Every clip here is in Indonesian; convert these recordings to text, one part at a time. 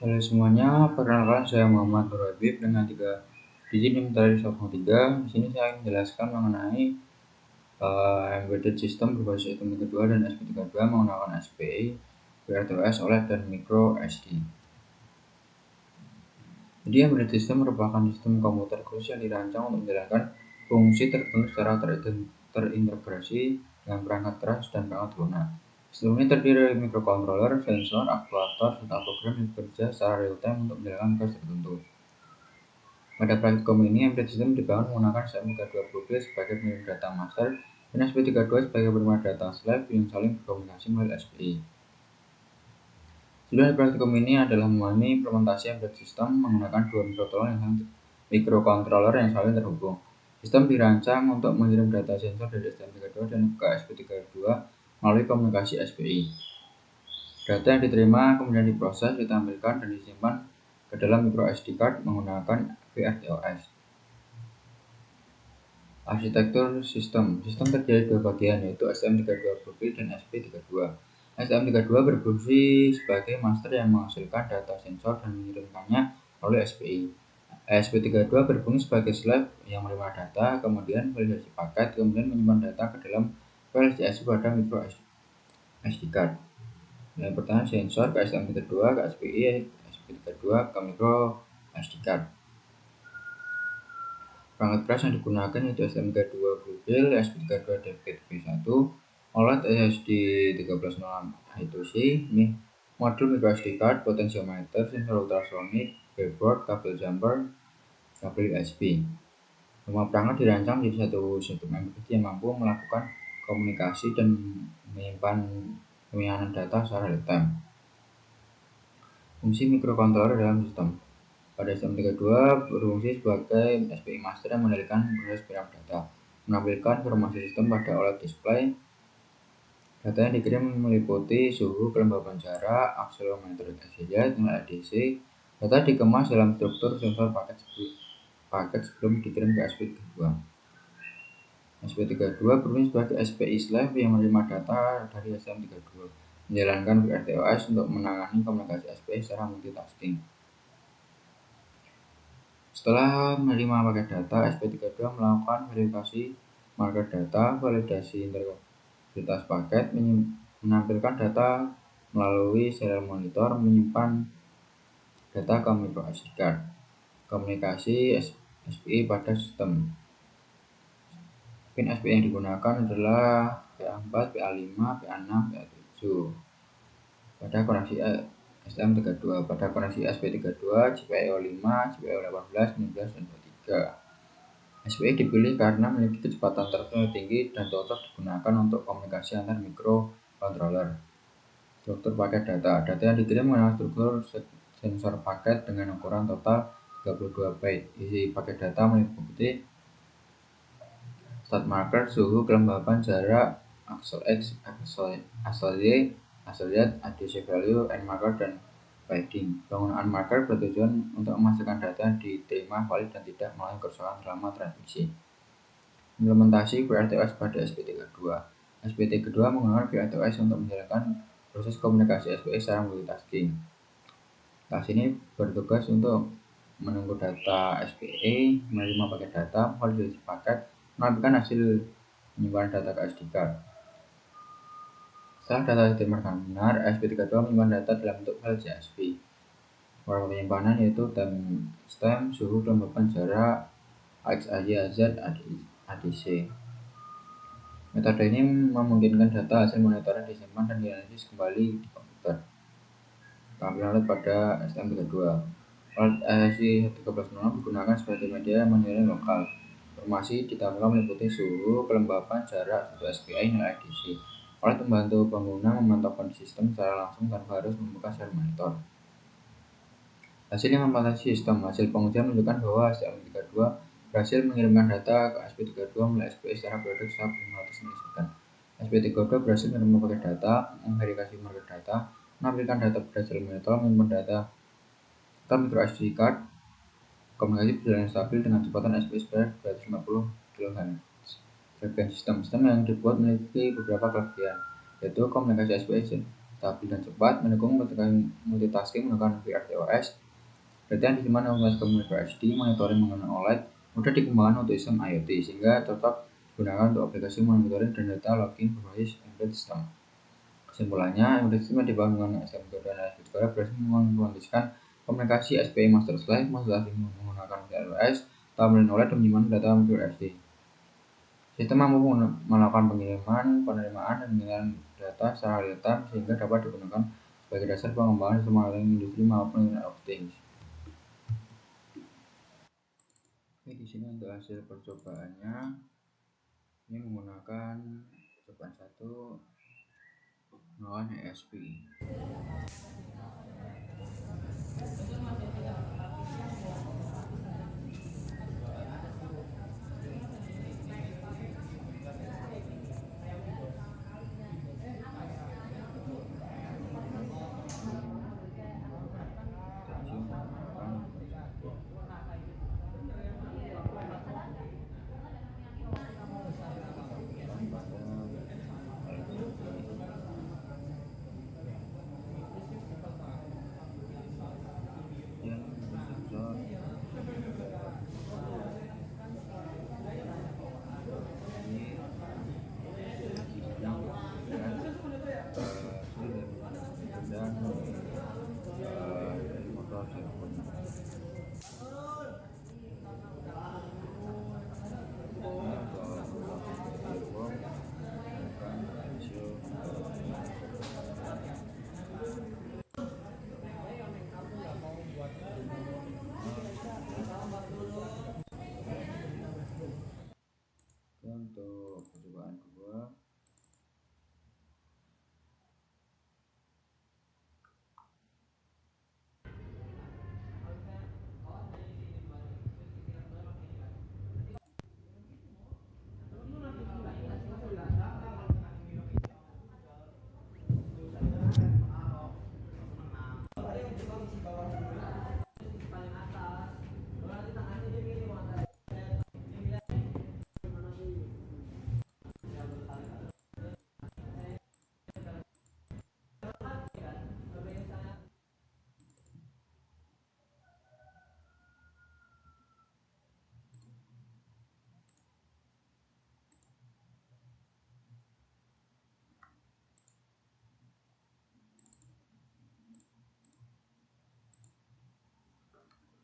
Halo semuanya, perkenalkan saya Muhammad Nur Habib dengan 3 digit NIM dari 103. Di sini saya akan menjelaskan mengenai embedded system berbasis STM32 dan SP32 menggunakan SPI, VRTOS, OLED, dan micro SD. Jadi embedded system merupakan sistem komputer khusus yang dirancang untuk menjalankan fungsi tertentu secara terintegrasi dengan perangkat keras dan perangkat lunak. Sistem ini terdiri dari microcontroller, sensor, aktuator, serta program yang bekerja secara real-time untuk menjalankan tugas tertentu. Pada praktikum ini, embedded system dibangun menggunakan STM32 Bluefield sebagai pengirim data master dan SP32 sebagai penerima data slave yang saling berkomunikasi melalui SPI. Tujuan praktikum ini adalah memahami implementasi embedded system menggunakan dua microcontroller yang saling terhubung. Sistem dirancang untuk mengirim data sensor dari STM32 dan ke SP32 melalui komunikasi SPI. Data yang diterima kemudian diproses, ditampilkan, dan disimpan ke dalam micro SD card menggunakan VRTOS. Arsitektur sistem terdiri dua bagian, yaitu STM32 Bluefield dan SP32. STM32 berfungsi sebagai master yang menghasilkan data sensor dan mengirimkannya melalui SPI. SP32 berfungsi sebagai slave yang menerima data, kemudian validasi paket, kemudian menyimpan data ke dalam file CSV pada micro SD card. Yang pertama sensor ke STM32 ke SPI, SP32 ke micro SD card. Perangkat keras yang digunakan yaitu STM32 Bluefield, SP32 DP1, OLED SSD 1306 I2C, modul micro SD card, potentiometer, sensor ultrasonic, breadboard, kabel jumper, kabel USB. Semua perangkat dirancang menjadi satu sistem embedded yang mampu melakukan komunikasi dan menyimpan penyimpanan data secara real-time. Fungsi microcontroller dalam sistem. Pada STM32 berfungsi sebagai SPI master yang mengendalikan proses piramid data, menampilkan informasi sistem pada OLED display. Data yang dikirim meliputi suhu, kelembaban jarak, akselerometer SZ, nilai ADC. Data dikemas dalam struktur sensor paket sebelum dikirim ke SP32. SP32 berfungsi sebagai SPI slave yang menerima data dari STM32, menjalankan VRTOS untuk menangani komunikasi SPI secara multitasking. Setelah menerima paket data, SP32 melakukan verifikasi marker data, validasi integritas paket, menampilkan data melalui serial monitor, menyimpan data ke micro SD card, komunikasi SPI pada sistem. Pin SPI yang digunakan adalah PA4, PA5, PA6, PA7 pada koneksi STM32. Pada koneksi SP32, GPIO5, GPIO18, 19, dan 23. SPI dipilih karena memiliki kecepatan tertentu tinggi dan cocok digunakan untuk komunikasi antar microcontroller. Struktur paket data. Data yang dikirim menggunakan struktur sensor paket dengan ukuran total 32 byte. Isi paket data meliputi start marker, suhu, kelembaban, jarak, aksel X, aksel Y, aksel Z, ADC value, end marker, dan padding. Penggunaan marker bertujuan untuk memastikan data diterima valid dan tidak mengalami kerusakan selama transmisi. Implementasi VRTOS pada SP32. SP32 menggunakan VRTOS untuk menjalankan proses komunikasi SPI secara multitasking. Tas ini bertugas untuk menunggu data SPI, menerima paket data, validasi paket, menampilkan hasil penyimpanan data ke SD card. Setelah data diterima dengan benar, SP32 menyimpan data dalam bentuk file CSV. Format penyimpanan yaitu timestamp, suhu, kelembaban, jarak, AX, AY, AZ, ADC. Metode ini memungkinkan data hasil monitoring disimpan dan dianalisis kembali di komputer. Tampilan pada STM32. OLED SSD1306 digunakan sebagai media monitoring lokal. Informasi ditampilkan meliputi suhu, kelembaban, jarak, suhu SPI, nilai ADC. OLED membantu pengguna memantau kondisi sistem secara langsung tanpa harus membuka serial monitor. Hasil implementasi sistem. Hasil pengujian menunjukkan bahwa STM32 berhasil mengirimkan data ke SP32 melalui SPI secara periodik selama 500 milisekund. SP32 berhasil menerima paket data, memverifikasi marker data, menampilkan data pada serial monitor, menyimpan data ke micro SD card. Komunikasi berjalan stabil dengan kecepatan SPI sekitar 250 kHz. Kelebihan sistem yang dibuat memiliki beberapa kelebihan, yaitu komunikasi SPI stabil dan cepat, mendukung multitasking menggunakan VRTOS, data yang disimpan dalam flash micro SD, monitoring menggunakan OLED, mudah dikembangkan untuk sistem IoT sehingga cocok digunakan untuk aplikasi monitoring dan data logging berbasis embedded system. Kesimpulannya, embedded system yang dibangun dengan SMK dan SPK berhasil mengkondisikan komunikasi SPI master slave menggunakan VRTOS, tablet OLED dan menyimpan data micro SD. Sistem mampu melakukan pengiriman, penerimaan, dan pengiriman data secara real time sehingga dapat digunakan sebagai dasar pengembangan sistem monitoring industri maupun Internet of Things. Oke, di sini untuk hasil percobaannya, ini menggunakan percobaan 1 melawan ESP. Untuk percobaan 2,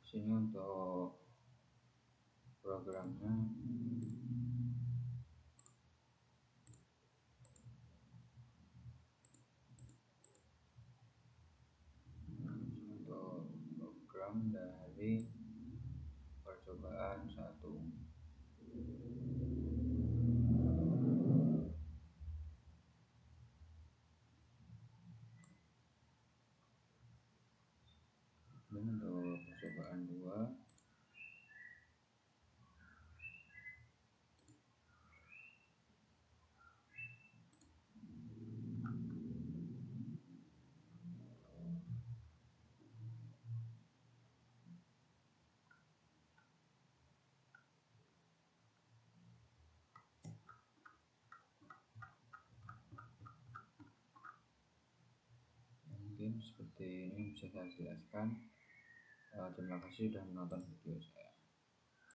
sini untuk programnya. Untuk program dari percobaan 1. Dan untuk percobaan 2, mungkin seperti ini bisa saya jelaskan. Terima kasih sudah menonton video saya.